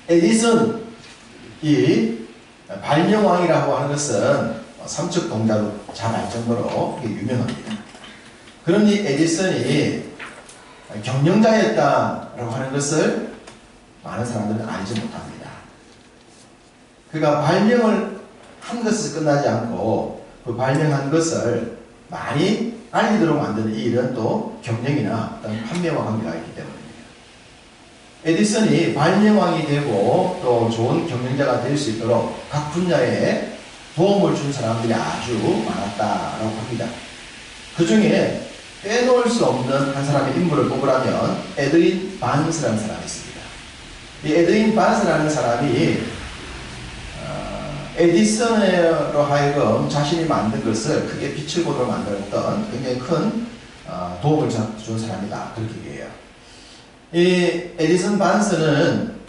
에디슨이 발명왕이라고 하는 것은 삼척 동자로 잘 알 정도로 유명합니다. 그런 이 에디슨이 경영자였다라고 하는 것을 많은 사람들은 알지 못합니다. 그가 발명을 한 것에서 끝나지 않고 그 발명한 것을 많이 알리도록 만드는 이 일은 또 경영이나 어떤 판매와 관계가 있기 때문입니다. 에디슨이 발명왕이 되고 또 좋은 경영자가 될 수 있도록 각 분야에 도움을 준 사람들이 아주 많았다라고 합니다. 그 중에 빼놓을 수 없는 한 사람의 인물을 뽑으라면 에드윈 반스라는 사람이 있습니다. 이 에드윈 반스라는 사람이 에디슨으로 하여금 자신이 만든 것을 크게 빛을 보도록 만들었던 굉장히 큰 도움을 준 사람이다, 그렇게 얘기해요. 이 에디슨 반스는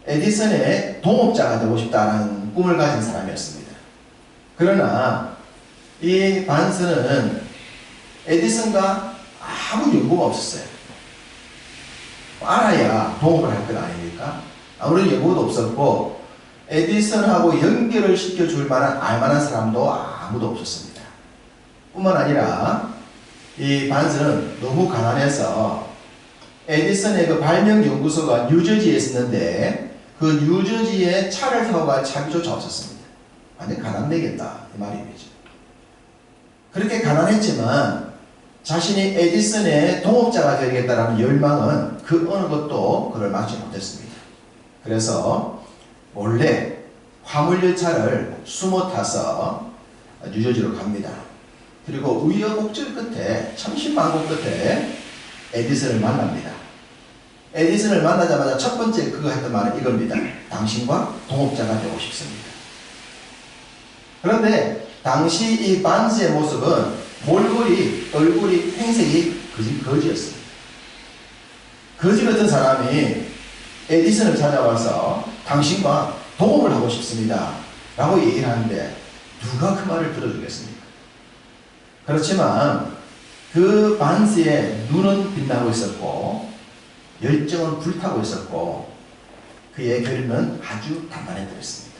에디슨의 동업자가 되고 싶다는 꿈을 가진 사람이었습니다. 그러나 이 반스는 에디슨과 아무 연고가 없었어요. 알아야 동업을 할 것 아닙니까? 아무런 연고도 없었고 에디슨하고 연결을 시켜줄 만한 알만한 사람도 아무도 없었습니다. 뿐만 아니라 이 반스는 너무 가난해서 에디슨의 그 발명 연구소가 뉴저지에 있었는데 그 뉴저지에 차를 타고 갈 차비조차 없었습니다. 완전 가난되겠다 이 말이죠. 그렇게 가난했지만 자신이 에디슨의 동업자가 되겠다라는 열망은 그 어느 것도 그를 막지 못했습니다. 그래서 몰래 화물열차를 숨어 타서 뉴저지로 갑니다. 그리고 우여곡절 끝에 천신만고 끝에 에디슨을 만납니다. 에디슨을 만나자마자 첫 번째 그가 했던 말은 이겁니다. 당신과 동업자가 되고 싶습니다. 그런데 당시 이 반스의 모습은 몰골이, 얼굴이, 행색이 거지였습니다. 거지 같은 사람이 에디슨을 찾아와서 당신과 동업을 하고 싶습니다 라고 얘기를 하는데 누가 그 말을 들어주겠습니까? 그렇지만 그 반스의 눈은 빛나고 있었고 열정은 불타고 있었고 그의 결의는 아주 단단해졌습니다.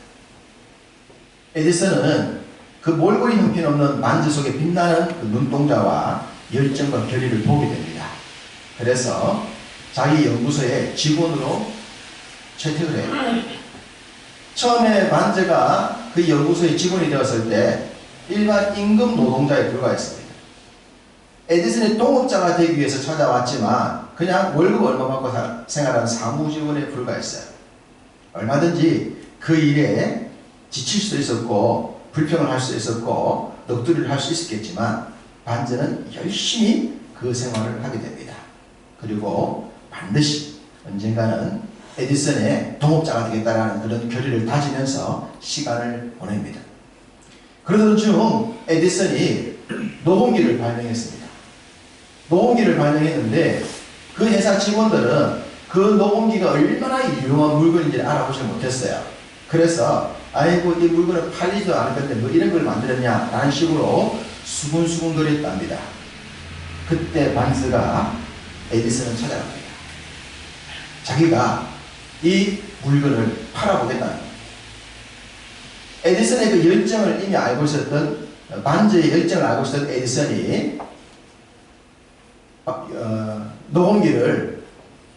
에디슨은 그 몰골이 형편없는 반스 속에 빛나는 그 눈동자와 열정과 결의를 보게 됩니다. 그래서 자기 연구소의 직원으로 채택을 해요. 처음에 반스가 그 연구소의 직원이 되었을 때 일반 임금 노동자에 불과했습니다. 에디슨의 동업자가 되기 위해서 찾아왔지만 그냥 월급 얼마 받고 생활하는 사무직원에 불과했어요. 얼마든지 그 일에 지칠 수도 있었고 불평을 할 수 있었고 넋두리를 할 수 있었겠지만 반스는 열심히 그 생활을 하게 됩니다. 그리고 반드시 언젠가는 에디슨의 동업자가 되겠다라는 그런 결의를 다지면서 시간을 보냅니다. 그러던 중 에디슨이 녹음기를 발명했습니다. 녹음기를 발명했는데 그 회사 직원들은 그 녹음기가 얼마나 유용한 물건인지를 알아보지 못했어요. 그래서 아이고 이 물건은 팔리지도 않을 건데 뭐 이런 걸 만들었냐 라는 식으로 수군수군 거렸답니다. 그때 반스가 에디슨을 찾아갑니다. 자기가 이 물건을 팔아보겠다는 겁니다. 에디슨의 그 열정을 이미 알고 있었던 반스의 열정을 알고 있었던 에디슨이 녹음기를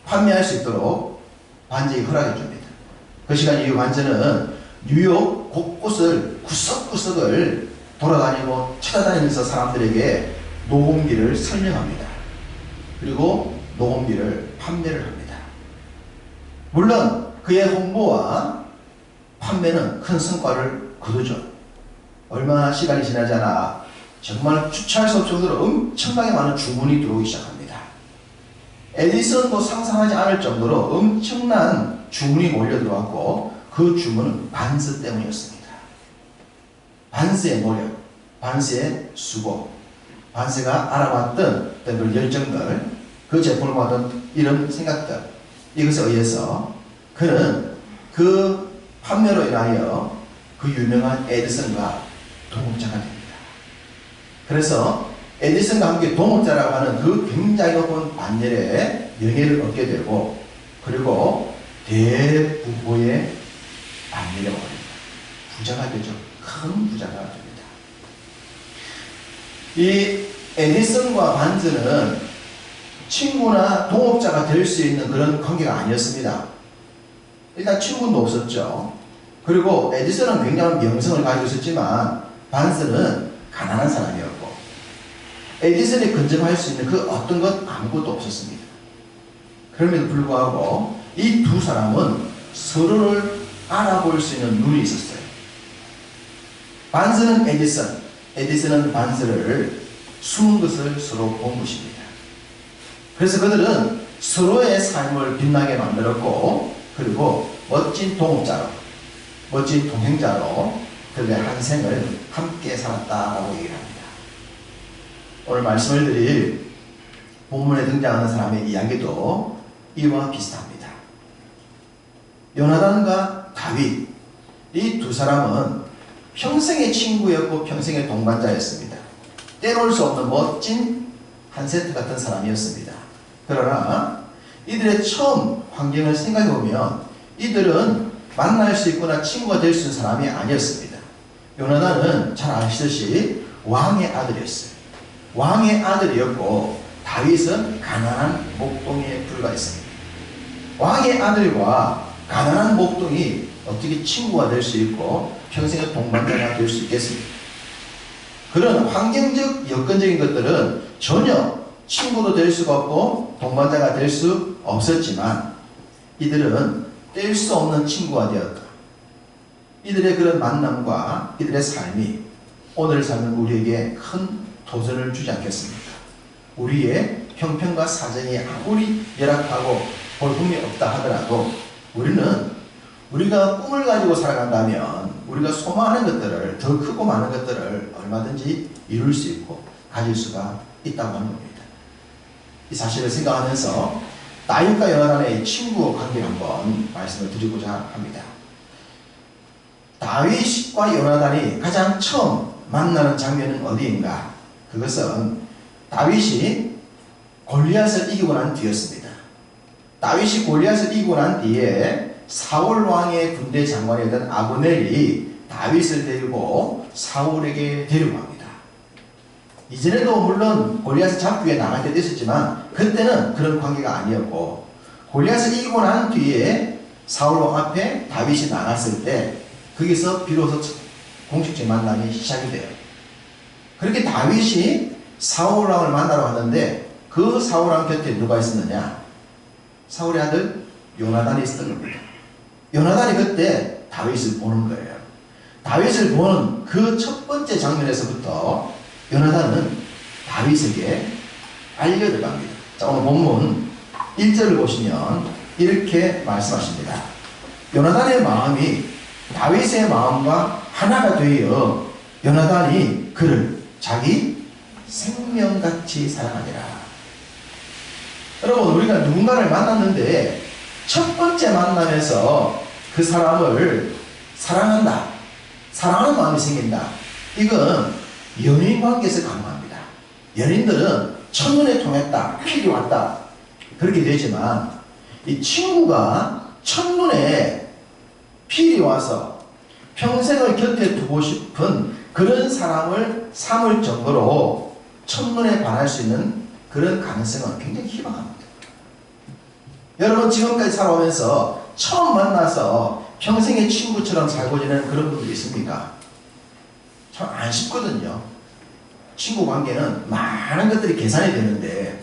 판매할 수 있도록 반스에게 허락해 줍니다. 그 시간 이후 반스는 뉴욕 곳곳을 구석구석을 돌아다니고 찾아다니면서 사람들에게 녹음기를 설명합니다. 그리고 녹음기를 판매를 합니다. 물론 그의 홍보와 판매는 큰 성과를 거두죠. 얼마 시간이 지나지 않아 정말 주체할 수 없을 정도로 엄청나게 많은 주문이 들어오기 시작합니다. 에디슨도 상상하지 않을 정도로 엄청난 주문이 몰려들어왔고 그 주문은 반스 때문이었습니다. 반스의 노력, 반스의 수고, 반스가 알아봤던 그 열정들, 그 제품을 받은 이런 생각들, 이것에 의해서 그는 그 판매로 인하여 그 유명한 에디슨과 동업자가 됩니다. 그래서 에디슨과 함께 동업자라고 하는 그 굉장히 높은 반열에 명예를 얻게 되고 그리고 대부호의 안위를 얻습니다. 부자가 되죠. 큰 부자가 됩니다. 이 에디슨과 반즈는 친구나 동업자가 될 수 있는 그런 관계가 아니었습니다. 일단 친분도 없었죠. 그리고 에디슨은 굉장한 명성을 가지고 있었지만 반즈는 가난한 사람이었고 에디슨이 근접할 수 있는 그 어떤 것 아무것도 없었습니다. 그럼에도 불구하고 이 두 사람은 서로를 알아볼 수 있는 눈이 있었어요. 반즈는 에디슨, 에디슨은 반즈를 숨은 것을 서로 본 것입니다. 그래서 그들은 서로의 삶을 빛나게 만들었고 그리고 멋진 동업자로, 멋진 동행자로 그들의 한 생을 함께 살았다라고 얘기를 합니다. 오늘 말씀을 드릴 본문에 등장하는 사람의 이야기도 이와 비슷합니다. 요나단과 다윗, 이 두 사람은 평생의 친구였고 평생의 동반자였습니다. 떼놓을 수 없는 멋진 한 세트 같은 사람이었습니다. 그러나 이들의 처음 환경을 생각해 보면 이들은 만날 수 있거나 친구가 될 수 있는 사람이 아니었습니다. 요나단은 잘 아시듯이 왕의 아들이었어요. 왕의 아들이었고 다윗은 가난한 목동에 불과했습니다. 왕의 아들과 가난한 목동이 어떻게 친구가 될 수 있고 평생의 동반자가 될 수 있겠습니까? 그런 환경적 여건적인 것들은 전혀 친구도 될 수가 없고 동반자가 될 수 없었지만 이들은 뗄 수 없는 친구가 되었다. 이들의 그런 만남과 이들의 삶이 오늘 삶은 우리에게 큰 도전을 주지 않겠습니까? 우리의 형편과 사정이 아무리 열악하고 볼품이 없다 하더라도 우리는 우리가 꿈을 가지고 살아간다면 우리가 소망하는 것들을, 더 크고 많은 것들을 얼마든지 이룰 수 있고 가질 수가 있다고 하는 겁니다. 이 사실을 생각하면서 다윗과 요나단의 친구 관계를 한번 말씀을 드리고자 합니다. 다윗과 요나단이 가장 처음 만나는 장면은 어디인가? 그것은 다윗이 골리앗을 이기고 난 뒤였습니다. 다윗이 골리앗을 이기고 난 뒤에 사울 왕의 군대 장관이었던 아브넬이 다윗을 데리고 사울에게 데려갑니다. 이전에도 물론 골리앗을 잡기 위해 나갈 때도 있었지만 그때는 그런 관계가 아니었고 골리앗을 이기고 난 뒤에 사울 왕 앞에 다윗이 나갔을 때 거기서 비로소 공식적 만남이 시작이 돼요. 그렇게 다윗이 사울 왕을 만나러 갔는데 그 사울 왕 곁에 누가 있었느냐? 사울의 아들 요나단이 있었던 겁니다. 요나단이 그때 다윗을 보는 거예요. 다윗을 보는 그 첫 번째 장면에서부터 요나단은 다윗에게 알려들어갑니다. 자, 오늘 본문 1절을 보시면 이렇게 말씀하십니다. 요나단의 마음이 다윗의 마음과 하나가 되어 요나단이 그를 자기 생명같이 사랑하니라. 여러분, 우리가 누군가를 만났는데 첫 번째 만남에서 그 사람을 사랑한다, 사랑하는 마음이 생긴다. 이건 연인 관계에서 가능합니다. 연인들은 첫눈에 통했다, 필이 왔다, 그렇게 되지만 이 친구가 첫눈에 필이 와서 평생을 곁에 두고 싶은 그런 사람을 삼을 정도로 첫눈에 반할 수 있는 그런 가능성은 굉장히 희박합니다. 여러분, 지금까지 살아오면서 처음 만나서 평생의 친구처럼 살고 지내는 그런 분들이 있습니까? 참 안 쉽거든요. 친구 관계는 많은 것들이 계산이 되는데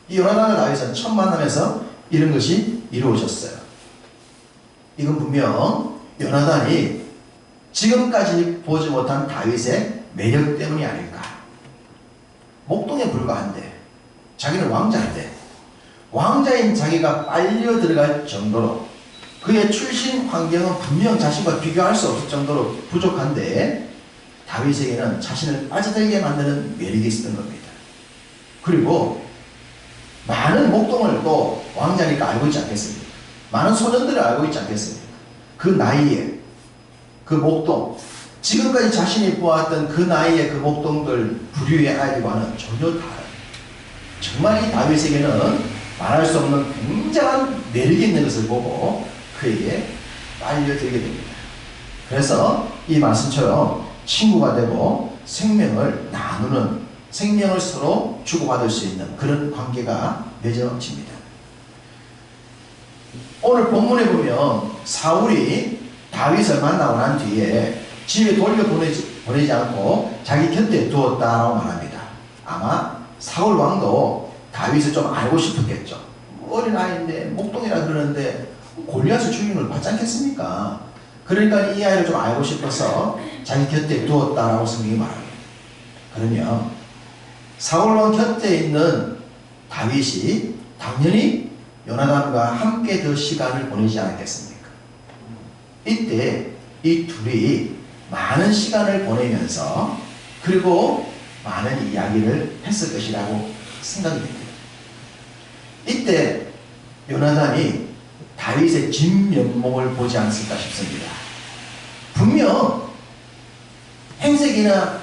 이 요나단과 다윗은 처음 만나면서 이런 것이 이루어졌어요. 이건 분명 요나단이 지금까지 보지 못한 다윗의 매력 때문이 아닐까. 목동에 불과한데, 자기는 왕자인데, 왕자인 자기가 빨려 들어갈 정도로 그의 출신 환경은 분명 자신과 비교할 수 없을 정도로 부족한데 다윗에게는 자신을 빠져들게 만드는 매력이 있었던 겁니다. 그리고 많은 목동을 또 왕자니까 알고 있지 않겠습니까? 많은 소년들을 알고 있지 않겠습니까? 그 나이에 그 목동, 지금까지 자신이 보았던 그 나이의 그 목동들 부류의 아이들과는 전혀 다른, 정말 이 다윗에게는 말할 수 없는 굉장한 매력이 있는 것을 보고 그에게 빨려들게 됩니다. 그래서 이 말씀처럼 친구가 되고 생명을 나누는, 생명을 서로 주고받을 수 있는 그런 관계가 맺어집니다. 오늘 본문에 보면 사울이 다윗을 만나고 난 뒤에 집에 돌려보내지 않고 자기 곁에 두었다라고 말합니다. 아마 사울 왕도 다윗을 좀 알고 싶었겠죠. 어린아이인데 목동이라 그러는데 골리앗을 죽이는 걸 받지 않겠습니까? 그러니까 이 아이를 좀 알고 싶어서 자기 곁에 두었다라고 성경이 말합니다. 그러면 사울 왕 곁에 있는 다윗이 당연히 요나단과 함께 더 시간을 보내지 않았겠습니까? 이때 이 둘이 많은 시간을 보내면서 그리고 많은 이야기를 했을 것이라고 생각이 됩니다. 이때 요나단이 다윗의 진면목을 보지 않았을까 싶습니다. 분명 행색이나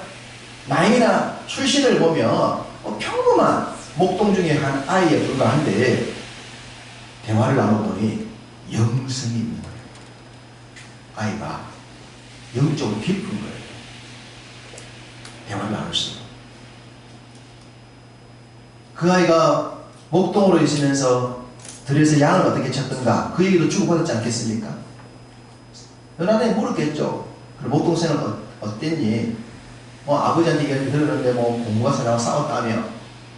나이나 출신을 보면 평범한 목동 중에 한 아이에 불과한데 대화를 나눠보니 영성이 있는 거예요. 아이가 영적으로 깊은 거예요. 대화를 나눌수록. 그 아이가 목동으로 있으면서 들에서 양을 어떻게 쳤던가 그 얘기도 주고받았지 않겠습니까? 요나단이 물었겠죠. 그럼 목동 생활 어땠니? 아버지한테 얘기를 들었는데 공부가서 나와 싸웠다며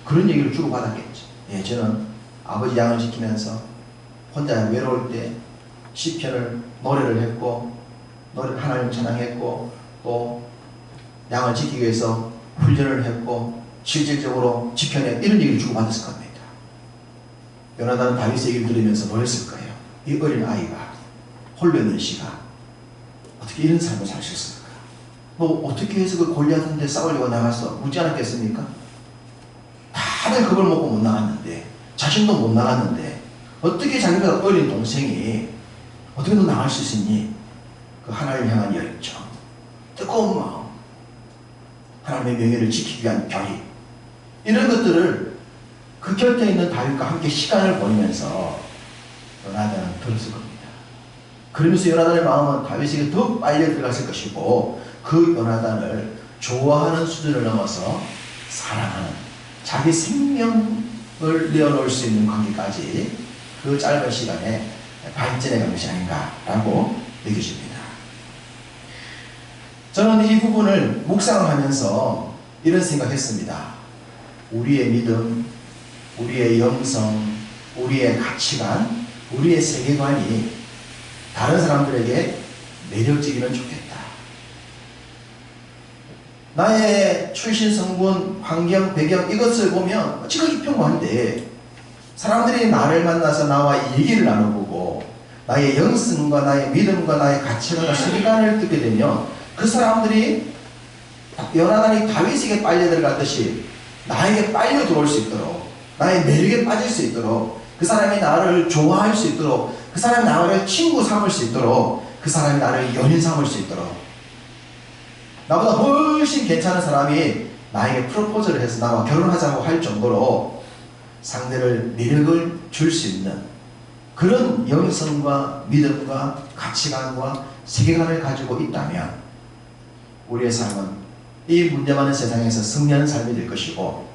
그런 얘기를 주고받았겠죠. 예, 저는 아버지 양을 지키면서 혼자 외로울 때 시편을 노래를 했고 하나님 찬양했고 또 양을 지키기 위해서 훈련을 했고 실질적으로 지켜내 이런 얘기를 주고받았을 겁니다. 요나단은 다윗의 얘기를 들으면서 뭘 했을 거예요? 이 어린 아이가 홀로 있는 시간 어떻게 이런 삶을 살 수 있을까? 너 어떻게 해서 그 골리앗한테 싸우려고 나갔어? 묻지 않았겠습니까? 다들 그걸 먹고 못 나갔는데 자신도 못 나갔는데 어떻게 자기가 어린 동생이 어떻게 너 나갈 수 있니? 그 하나님을 향한 열정, 뜨거운 마음, 하나님의 명예를 지키기 위한 결의 이런 것들을 그 곁에 있는 다윗과 함께 시간을 보내면서 요나단은 들었을 겁니다. 그러면서 요나단의 마음은 다윗에게 더 빨려 들어갔을 것이고 그 요나단을 좋아하는 수준을 넘어서 사랑하는 자기 생명을 내어놓을 수 있는 관계까지 그 짧은 시간에 발전해 간 것이 아닌가라고 느껴집니다. 저는 이 부분을 묵상하면서 이런 생각했습니다. 우리의 믿음, 우리의 영성, 우리의 가치관, 우리의 세계관이 다른 사람들에게 매력적이면 좋겠다. 나의 출신, 성분, 환경, 배경 이것을 보면 지극히 평범한데 사람들이 나를 만나서 나와 얘기를 나눠보고 나의 영성과 나의 믿음과 나의 가치관과 세계관을 듣게 되면 그 사람들이 요나단이 다윗에게 빨려 들어갔듯이 나에게 빨려 들어올 수 있도록 나의 매력에 빠질 수 있도록 그 사람이 나를 좋아할 수 있도록 그 사람이 나를 친구 삼을 수 있도록 그 사람이 나를 연인 삼을 수 있도록 나보다 훨씬 괜찮은 사람이 나에게 프로포즈를 해서 나와 결혼하자고 할 정도로 상대를 매력을 줄 수 있는 그런 영성과 믿음과 가치관과 세계관을 가지고 있다면 우리의 삶은 이 문제 많은 세상에서 승리하는 삶이 될 것이고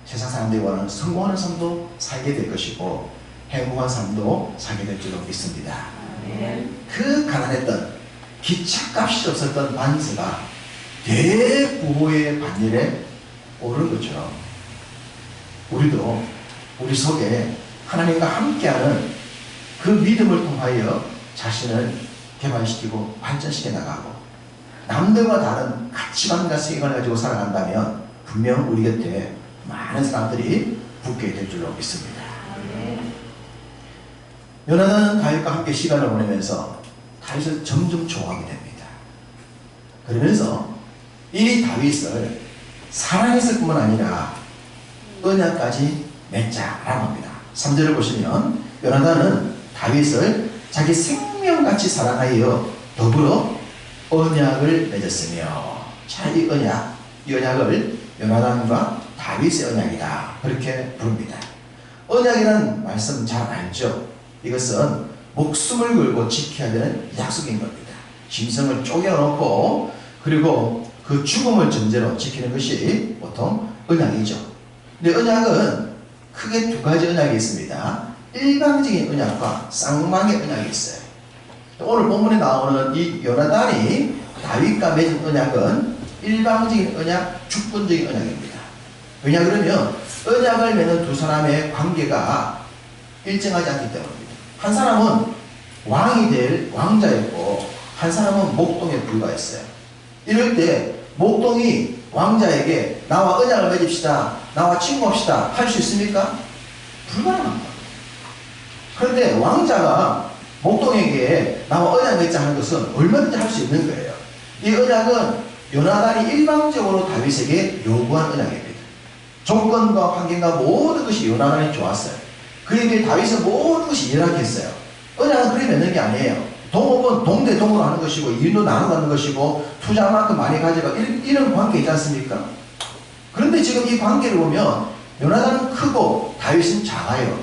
세상 사람들이 원하는 성공하는 삶도 살게 될 것이고 행복한 삶도 살게 될 줄로 믿습니다. 그 가난했던 기차값이 없었던 반스가 대부호의 반열에 오른 것처럼 우리도 우리 속에 하나님과 함께하는 그 믿음을 통하여 자신을 개발시키고 발전시켜 나가고 남들과 다른 가치관과 세계관을 가지고 살아간다면 분명 우리 곁에 많은 사람들이 붙게 될 줄로 믿습니다. 요나단은 다윗과 함께 시간을 보내면서 다윗을 점점 좋아하게 됩니다. 그러면서 이 다윗을 사랑했을 뿐만 아니라 언약까지 맺자라고 합니다. 3절을 보시면 요나단은 다윗을 자기 생명같이 사랑하여 더불어 언약을 맺었으며 자, 이 언약을 요나단과 다윗의 언약이다 그렇게 부릅니다. 언약이라는 말씀 잘 알죠? 이것은 목숨을 걸고 지켜야 되는 약속인 겁니다. 짐승을 쪼개놓고 그리고 그 죽음을 전제로 지키는 것이 보통 언약이죠. 근데 언약은 크게 두 가지 언약이 있습니다. 일방적인 언약과 쌍방의 언약이 있어요. 오늘 본문에 나오는 이 요나단이 다윗과 맺은 언약은 일방적인 언약, 주권적인 언약입니다. 왜냐 그러면 언약을 맺는 두 사람의 관계가 일정하지 않기 때문입니다. 한 사람은 왕이 될 왕자였고 한 사람은 목동에 불과했어요. 이럴 때 목동이 왕자에게 나와 언약을 맺읍시다, 나와 친구합시다 할 수 있습니까? 불가능합니다. 그런데 왕자가 목동에게 나와 언약 맺자 하는 것은 얼마든지 할 수 있는 거예요. 이 언약은 요나단이 일방적으로 다윗에게 요구한 언약입니다. 조건과 환경과 모든 것이 요나단이 좋았어요. 그에 비해 다윗은 모든 것이 열악했어요. 언약은 그리 맺는 게 아니에요. 동업은 동대동으로 하는 것이고 일도 나눠 가는 것이고 투자만큼 많이 가져가 이런 관계 있지 않습니까? 그런데 지금 이 관계를 보면 요나단은 크고 다윗은 작아요.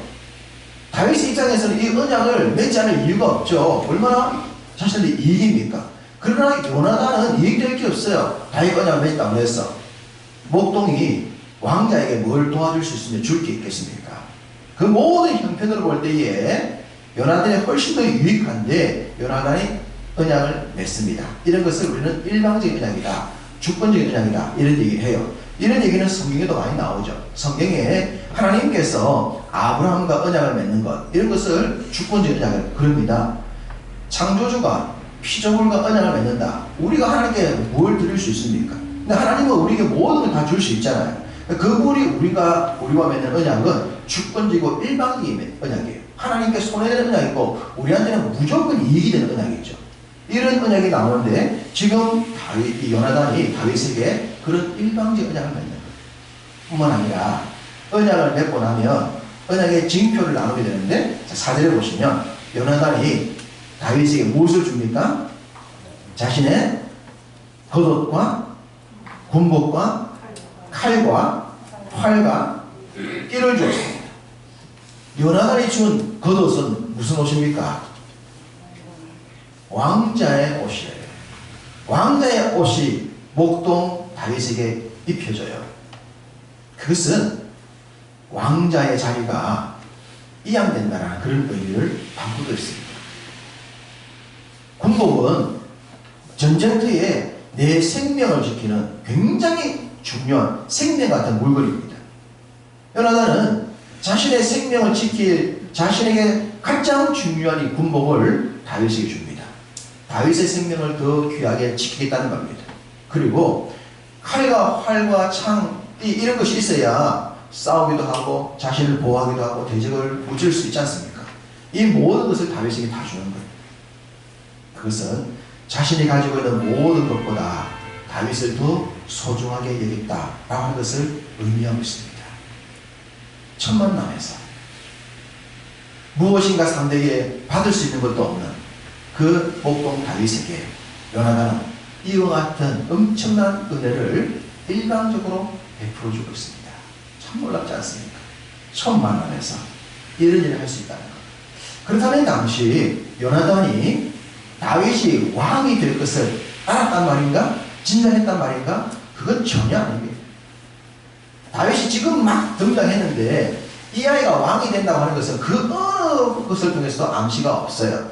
다윗의 입장에서는 이 언약을 맺지 않을 이유가 없죠. 얼마나 자신들이 이익입니까? 그러나 요나단은 이익될 게 없어요. 다윗 언약을 맺었다고 해서 목동이 왕자에게 뭘 도와줄 수 있으면 줄 게 있겠습니까? 그 모든 형편으로 볼 때에 요나단이 훨씬 더 유익한데 요나단이 언약을 맺습니다. 이런 것을 우리는 일방적인 언약이다, 주권적인 언약이다 이런 얘기를 해요. 이런 얘기는 성경에도 많이 나오죠. 성경에 하나님께서 아브라함과 언약을 맺는 것 이런 것을 주권적인 언약을 그럽니다. 창조주가 피조물과 언약을 맺는다. 우리가 하나님께 뭘 드릴 수 있습니까? 근데 하나님은 우리에게 모든 걸 다 줄 수 있잖아요. 그분이 우리와 맺는 언약은 주권적이고 일방적인 언약이에요. 하나님께 손해되는 언약이고 우리한테는 무조건 이익이 되는 언약이죠. 이런 언약이 나오는데 지금 이 요나단이 다윗에게 그런 일방적 언약을 맺는 거예요. 뿐만 아니라 언약을 맺고 나면 언약의 징표를 나누게 되는데 4절에 보시면 요나단이 다윗에게 무엇을 줍니까? 자신의 겉옷과 군복과 칼과 활과 띠를 주었습니다. 요나단이 준 겉옷은 무슨 옷입니까? 왕자의 옷이에요. 왕자의 옷이 목동 다윗에게 입혀져요. 그것은 왕자의 자리가 이양된다는 그런 의미를 담고 있습니다. 군복은 전쟁터에 내 생명을 지키는 굉장히 중요한 생명 같은 물건입니다. 요나단은 자신의 생명을 지킬 자신에게 가장 중요한 이 군복을 다윗에게 줍니다. 다윗의 생명을 더 귀하게 지키겠다는 겁니다. 그리고 칼과 활과 창, 이런 것이 있어야 싸우기도 하고 자신을 보호하기도 하고 대적을 무찌를 수 있지 않습니까? 이 모든 것을 다윗에게 다 주는 거예요. 그것은 자신이 가지고 있는 모든 것보다 다윗을 더 소중하게 여겼다라고 하는 것을 의미하고 있습니다. 첫 만남에서 무엇인가 상대에게 받을 수 있는 것도 없는 그 목동 다윗에게 요나단은 이와 같은 엄청난 은혜를 일방적으로 베풀어 주고 있습니다. 참 놀랍지 않습니까? 첫 만남에서 이런 일을 할 수 있다는 것. 그렇다면 당시 요나단이 다윗이 왕이 될 것을 알았단 말인가? 진단했단 말인가? 그건 전혀 아닙니다. 다윗이 지금 막 등장했는데 이 아이가 왕이 된다고 하는 것은 그 어느 것을 통해서도 암시가 없어요.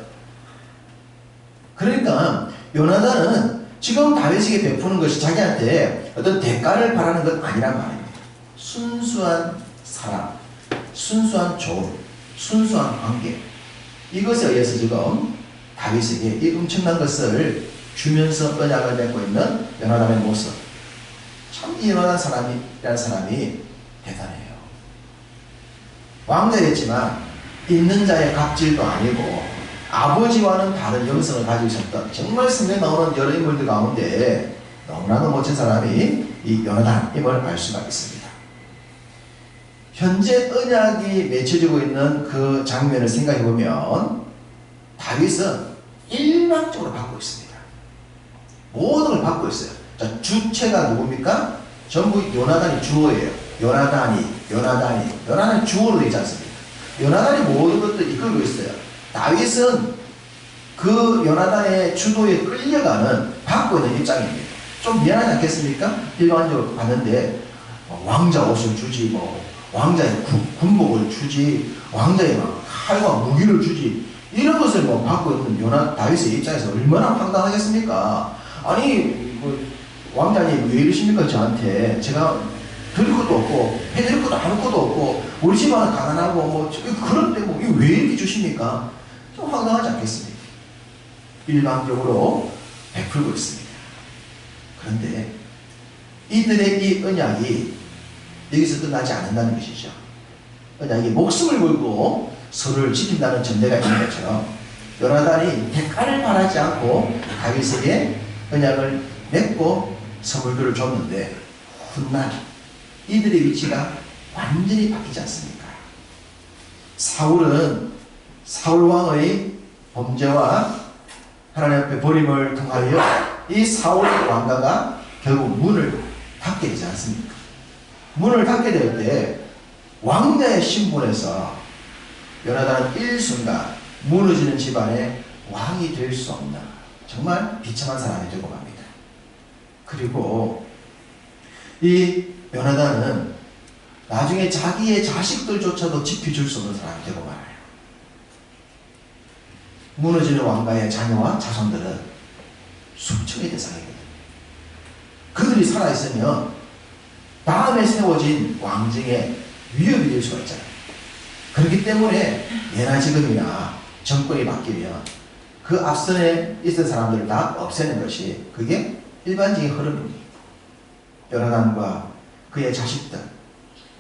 그러니까 요나단은 지금 다윗에게 베푸는 것이 자기한테 어떤 대가를 바라는 건 아니란 말입니다. 순수한 사랑, 순수한 조언, 순수한 관계, 이것에 의해서 지금 다윗에게 이 엄청난 것을 주면서 언약을 맺고 있는 요나단의 모습. 참 이 요나단 사람이라는 사람이 대단해요. 왕자였지만 있는 자의 갑질도 아니고 아버지와는 다른 영성을 가지고 있었던 정말 성경에 나오는 여러 인물들 가운데 너무나도 멋진 사람이 이 요나단임을 알 수가 있습니다. 현재 언약이 맺혀지고 있는 그 장면을 생각해 보면 다윗은 일방적으로 받고 있습니다. 모든 걸 받고 있어요. 자, 주체가 누굽니까? 전부 요나단이 주어예요. 요나단이 요나단이 주어로 되지 않습니까? 요나단이 모든 것들을 이끌고 있어요. 다윗은 그 요나단의 주도에 끌려가는 받고 있는 입장입니다. 좀 미안하지 않겠습니까? 일반적으로 봤는데 왕자 옷을 주지, 왕자의 군복을 주지, 왕자의 칼과 무기를 주지, 이런 것을 받고 있는 다윗의 입장에서 얼마나 황당하겠습니까? 아니 왕자님 왜 이러십니까? 저한테 제가 드릴 것도 없고 해드릴 것도 아무것도 없고 우리 집안은 가난하고 그런데 왜 이렇게 주십니까? 좀 황당하지 않겠습니까? 일방적으로 베풀고 있습니다. 그런데 이들의 이 언약이 여기서 끝나지 않는다는 것이죠. 언약이 목숨을 걸고 서로를 지킨다는 전제가 있는 것처럼 요나단이 대가를 바라지 않고 다윗에게 언약을 맺고 선물들을 줬는데 훗날 이들의 위치가 완전히 바뀌지 않습니까? 사울 왕의 범죄와 하나님 앞에 버림을 통하여 이 사울 왕가가 결국 문을 닫게 되지 않습니까? 문을 닫게 될 때 왕자의 신분에서 요나단은 일순간 무너지는 집안의 왕이 될 수 없는 정말 비참한 사람이 되고 맙니다. 그리고 이 요나단은 나중에 자기의 자식들조차도 지켜줄 수 없는 사람이 되고 말아요. 무너지는 왕가의 자녀와 자손들은 수청의 대상이거든요. 그들이 살아있으면 다음에 세워진 왕정에 위협이 될 수가 있잖아요. 그렇기 때문에 예나 지금이나 정권이 바뀌면 그 앞선에 있던 사람들을 다 없애는 것이 그게 일반적인 흐름입니다. 요나단과 그의 자식들.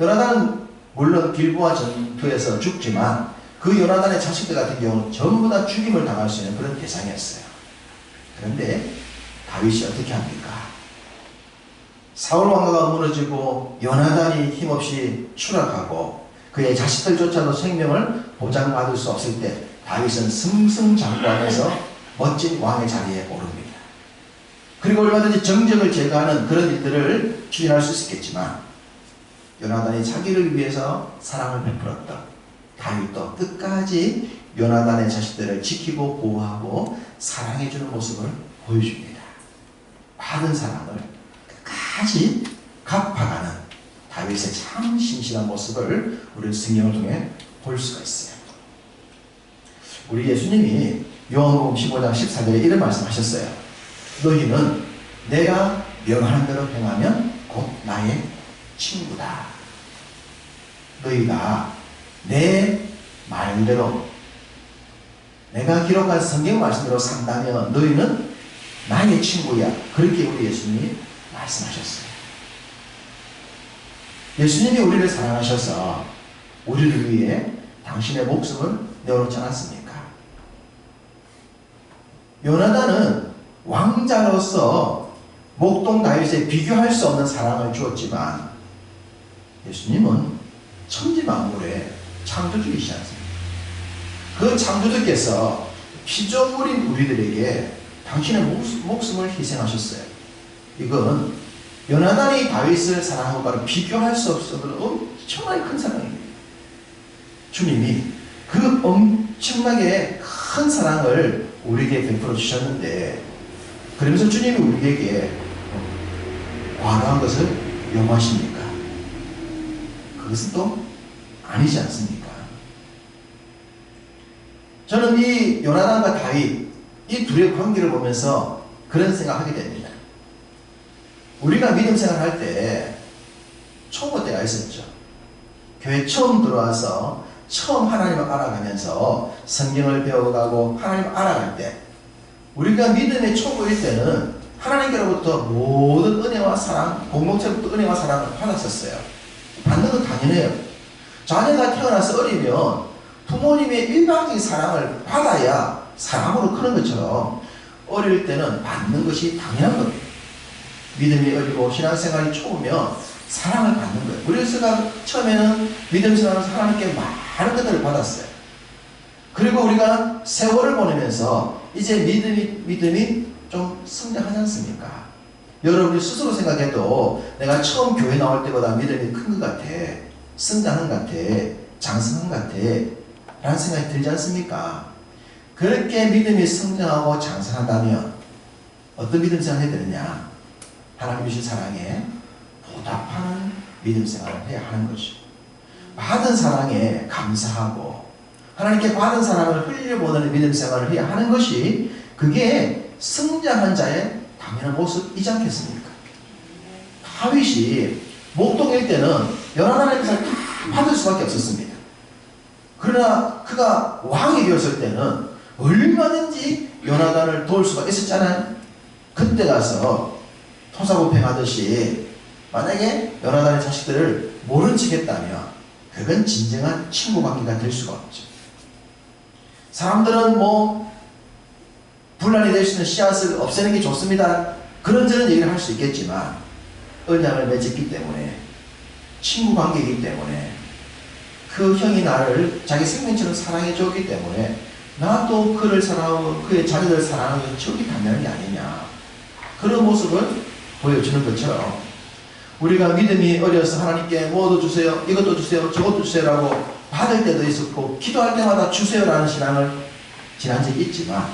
요나단은 물론 길보아 전투에서 죽지만 그 요나단의 자식들 같은 경우는 전부 다 죽임을 당할 수 있는 그런 대상이었어요. 그런데 다윗이 어떻게 합니까? 사울 왕가가 무너지고 요나단이 힘없이 추락하고 그의 자식들조차도 생명을 보장받을 수 없을 때 다윗은 승승장구하면서 멋진 왕의 자리에 오릅니다. 그리고 얼마든지 정적을 제거하는 그런 일들을 추진할 수 있겠지만 요나단이 자기를 위해서 사랑을 베풀었던 다윗도 끝까지 요나단의 자식들을 지키고 보호하고 사랑해주는 모습을 보여줍니다. 받은 사랑을 끝까지 갚아가는 다윗의 참 신실한 모습을 우리 성경을 통해 볼 수가 있어요. 우리 예수님이 요한복음 15장 14절에 이런 말씀하셨어요. 너희는 내가 명하는 대로 행하면 곧 나의 친구다. 너희가 내 말대로 내가 기록한 성경 말씀대로 산다면 너희는 나의 친구야. 그렇게 우리 예수님이 말씀하셨어요. 예수님이 우리를 사랑하셔서 우리를 위해 당신의 목숨을 내어놓지 않았습니까? 요나단은 왕자로서 목동 다윗에 비교할 수 없는 사랑을 주었지만 예수님은 천지만물의 창조주이시지 않습니까? 그 창조주께서 피조물인 우리들에게 당신의 목숨을 희생하셨어요. 이건 요나단이 다윗을 사랑한 것과는 비교할 수 없어도 엄청나게 큰 사랑입니다. 주님이 그 엄청나게 큰 사랑을 우리에게 베풀어 주셨는데 그러면서 주님이 우리에게 과도한 것을 요구하십니까? 그것은 또 아니지 않습니까? 저는 이 요나단과 다윗 이 둘의 관계를 보면서 그런 생각하게 됩니다. 우리가 믿음 생활할 때 초보 때가 있었죠. 교회 처음 들어와서 처음 하나님을 알아가면서 성경을 배워가고 하나님을 알아갈 때 우리가 믿음의 초보일 때는 하나님께로부터 모든 은혜와 사랑, 공동체로부터 은혜와 사랑을 받았었어요. 받는 건 당연해요. 자녀가 태어나서 어리면 부모님의 일방적인 사랑을 받아야 사람으로 크는 것처럼 어릴 때는 받는 것이 당연한 겁니다. 믿음이 어리고 신앙생활이 초보면 사랑을 받는 거예요. 우리가 처음에는 믿음 생활에서 하나님께 많은 것들을 받았어요. 그리고 우리가 세월을 보내면서 이제 믿음이 좀 성장하지 않습니까? 여러분이 스스로 생각해도 내가 처음 교회 나올 때보다 믿음이 큰 것 같아. 성장한 것 같아, 장성한 것 같아 라는 생각이 들지 않습니까? 그렇게 믿음이 성장하고 장성한다면 어떤 믿음 생활을 해야 되느냐? 하나님 주신 사랑에 보답하는 믿음 생활을 해야 하는 거죠. 받은 사랑에 감사하고 하나님께 받은 사랑을 흘려보내는 믿음 생활을 해야 하는 것이 그게 성장한 자의 당연한 모습이지 않겠습니까? 다윗이 목동일 때는 연하나님의 것을 다 받을 수밖에 없었습니다. 그러나 그가 왕이 되었을 때는 얼마든지 요나단을 도울 수가 있었잖아요. 그때 가서 토사구팽하듯이 만약에 요나단의 자식들을 모른 척 했다면 그건 진정한 친구 관계가 될 수가 없죠. 사람들은 분란이 될 수 있는 씨앗을 없애는 게 좋습니다. 그런저런 얘기를 할 수 있겠지만 언약을 맺었기 때문에 친구 관계이기 때문에 그 형이 나를 자기 생명처럼 사랑해 줬기 때문에 나도 그를 사랑하고 그의 자녀들을 사랑하는 게 저기 당연한 게 아니냐. 그런 모습을 보여주는 것처럼 우리가 믿음이 어려서 하나님께 뭐도 주세요, 이것도 주세요, 저것도 주세요라고 받을 때도 있었고 기도할 때마다 주세요라는 신앙을 지난 적이 있지만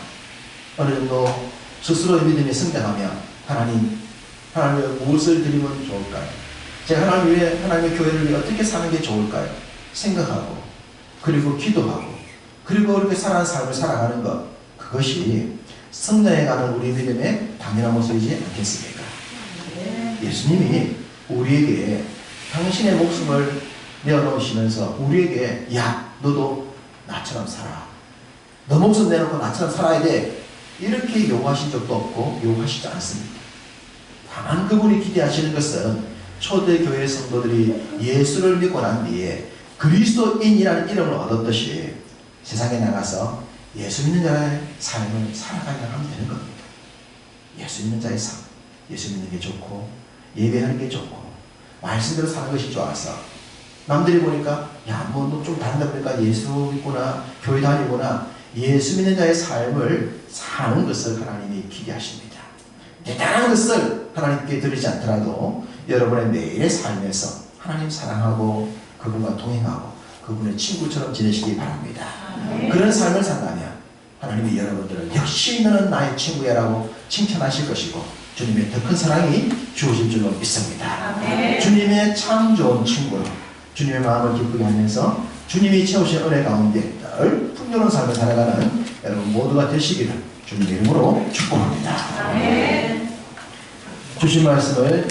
어느 정도 스스로의 믿음이 성장하면 하나님을 무엇을 드리면 좋을까요? 제가 하나님의 교회를 위해 어떻게 사는 게 좋을까요? 생각하고 그리고 기도하고 그리고 그렇게 살아가는 삶을 살아가는 것, 그것이 성장해가는 우리 믿음의 당연한 모습이지 않겠습니까? 예수님이 우리에게 당신의 목숨을 내어놓으시면서 우리에게 야 너도 나처럼 살아, 너 목숨 내놓고 나처럼 살아야 돼 이렇게 요구하신 적도 없고 요구하시지 않습니다. 다만 그분이 기대하시는 것은 초대교회 성도들이 예수를 믿고 난 뒤에 그리스도인이라는 이름을 얻었듯이 세상에 나가서 예수 믿는 자의 삶을 살아가야 하면 되는 겁니다. 예수 믿는 자의 삶, 예수 믿는 게 좋고 예배하는 게 좋고 말씀대로 사는 것이 좋아서 남들이 보니까 야 뭐 너 좀 다른다 보니까 예수 믿구나, 교회 다니구나, 예수 믿는 자의 삶을 사는 것을 하나님이 기대하십니다. 대단한 것을 하나님께 드리지 않더라도 여러분의 매일의 삶에서 하나님 사랑하고 그분과 동행하고 그분의 친구처럼 지내시기 바랍니다. 그런 삶을 산다면 하나님이 여러분들을 역시 너는 나의 친구야 라고 칭찬하실 것이고 주님의 더 큰 사랑이 주어질 줄로 믿습니다. 주님의 참 좋은 친구로 주님의 마음을 기쁘게 하면서 주님이 채우신 은혜 가운데 늘 풍요로운 삶을 살아가는 여러분 모두가 되시기를 주님의 이름으로 축복합니다. 주신 말씀을